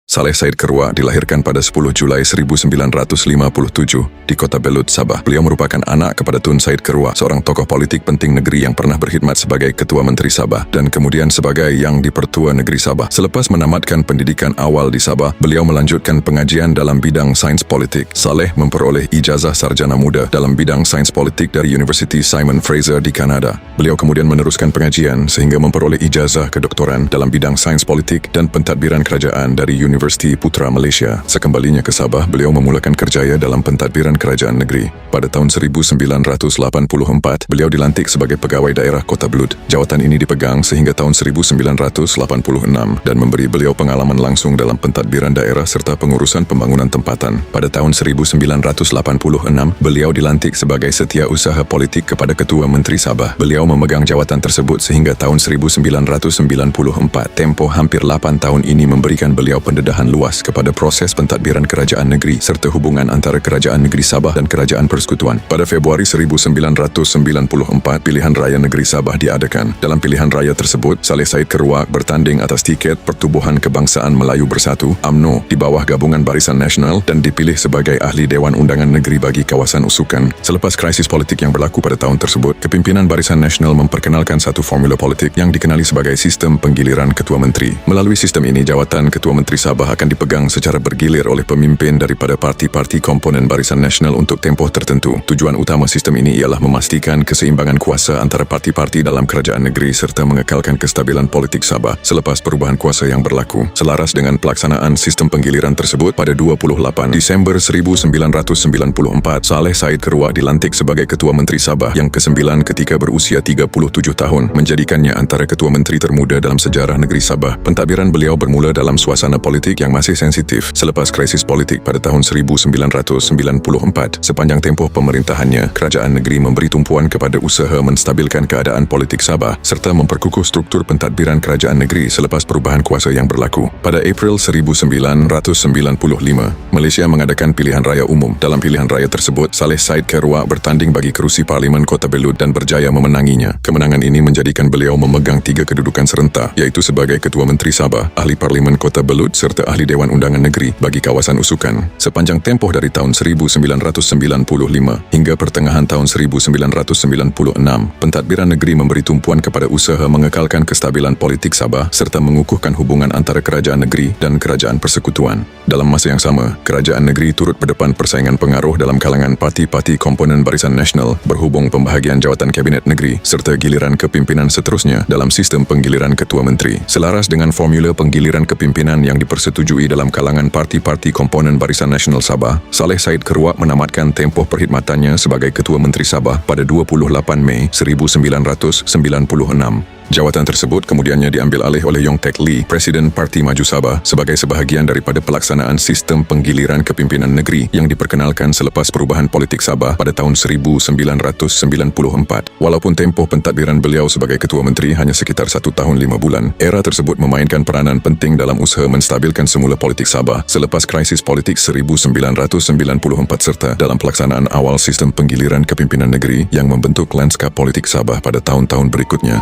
Saleh Said Kerwa dilahirkan pada 10 Julai 1957 di kota Belud, Sabah. Beliau merupakan anak kepada Tun Said Kerwa, seorang tokoh politik penting negeri yang pernah berkhidmat sebagai Ketua Menteri Sabah dan kemudian sebagai Yang di-Pertua Negeri Sabah. Selepas menamatkan pendidikan awal di Sabah, beliau melanjutkan pengajian dalam bidang sains politik. Saleh memperoleh ijazah sarjana muda dalam bidang sains politik dari Universiti Simon Fraser di Kanada. Beliau kemudian meneruskan pengajian sehingga memperoleh ijazah kedoktoran dalam bidang sains politik dan pentadbiran kerajaan dari Universiti Putra Malaysia. Sekembalinya ke Sabah, beliau memulakan kerjaya dalam pentadbiran kerajaan negeri. Pada tahun 1984, beliau dilantik sebagai pegawai daerah Kota Belud. Jawatan ini dipegang sehingga tahun 1986 dan memberi beliau pengalaman langsung dalam pentadbiran daerah serta pengurusan pembangunan tempatan. Pada tahun 1986, beliau dilantik sebagai setiausaha politik kepada Ketua Menteri Sabah. Beliau memegang jawatan tersebut sehingga tahun 1994. Tempoh hampir 8 tahun ini memberikan beliau pendedahan luas kepada proses pentadbiran kerajaan negeri serta hubungan antara kerajaan negeri Sabah dan kerajaan persekutuan. Pada Februari 1994, pilihan raya negeri Sabah diadakan. Dalam pilihan raya tersebut, Saleh Said Kerwa bertanding atas tiket Pertubuhan Kebangsaan Melayu Bersatu (UMNO) di bawah gabungan Barisan Nasional dan dipilih sebagai ahli Dewan Undangan Negeri bagi kawasan Usukan. Selepas krisis politik yang berlaku pada tahun tersebut, kepimpinan Barisan Nasional memperkenalkan satu formula politik yang dikenali sebagai sistem penggiliran Ketua Menteri. Melalui sistem ini, jawatan Ketua Menteri Sabah akan dipegang secara bergilir oleh pemimpin daripada parti-parti komponen Barisan Nasional untuk tempoh tertentu. Tujuan utama sistem ini ialah memastikan keseimbangan kuasa antara parti-parti dalam kerajaan negeri serta mengekalkan kestabilan politik Sabah selepas perubahan kuasa yang berlaku. Selaras dengan pelaksanaan sistem penggiliran tersebut, pada 28 Disember 1994, Saleh Said Kerwa dilantik sebagai Ketua Menteri Sabah yang ke-9 ketika berusia 37 tahun, menjadikannya antara Ketua Menteri termuda dalam sejarah negeri Sabah. Pentadbiran beliau bermula dalam suasana politik yang masih sensitif selepas krisis politik pada tahun 1994. Sepanjang tempoh pemerintahannya, kerajaan negeri memberi tumpuan kepada usaha menstabilkan keadaan politik Sabah serta memperkukuh struktur pentadbiran kerajaan negeri selepas perubahan kuasa yang berlaku. Pada April 1995, Malaysia mengadakan pilihan raya umum. Dalam pilihan raya tersebut, Saleh Said Kerwa bertanding bagi kerusi Parlimen Kota Belud dan berjaya memenanginya. Kemenangan ini menjadikan beliau memegang 3 kedudukan serentak, iaitu sebagai Ketua Menteri Sabah, Ahli Parlimen Kota Belud serta Ahli Dewan Undangan Negeri bagi kawasan Usukan. Sepanjang tempoh dari tahun 1995 hingga pertengahan tahun 1996, pentadbiran negeri memberi tumpuan kepada usaha mengekalkan kestabilan politik Sabah serta mengukuhkan hubungan antara kerajaan negeri dan kerajaan persekutuan. Dalam masa yang sama, kerajaan negeri turut berdepan persaingan pengaruh dalam kalangan parti-parti komponen Barisan Nasional berhubung pembahagian jawatan Kabinet Negeri serta giliran kepimpinan seterusnya dalam sistem penggiliran Ketua Menteri. Selaras dengan formula penggiliran kepimpinan yang dipersetujui dalam kalangan parti-parti komponen Barisan Nasional Sabah, Saleh Said Kerwa menamatkan tempoh perkhidmatannya sebagai Ketua Menteri Sabah pada 28 Mei 1996. Jawatan tersebut kemudiannya diambil alih oleh Yong Tek Lee, Presiden Parti Maju Sabah, sebagai sebahagian daripada pelaksanaan sistem penggiliran kepimpinan negeri yang diperkenalkan selepas perubahan politik Sabah pada tahun 1994. Walaupun tempoh pentadbiran beliau sebagai Ketua Menteri hanya sekitar 1 tahun 5 bulan, era tersebut memainkan peranan penting dalam usaha menstabilkan semula politik Sabah selepas krisis politik 1994 serta dalam pelaksanaan awal sistem penggiliran kepimpinan negeri yang membentuk lanskap politik Sabah pada tahun-tahun berikutnya.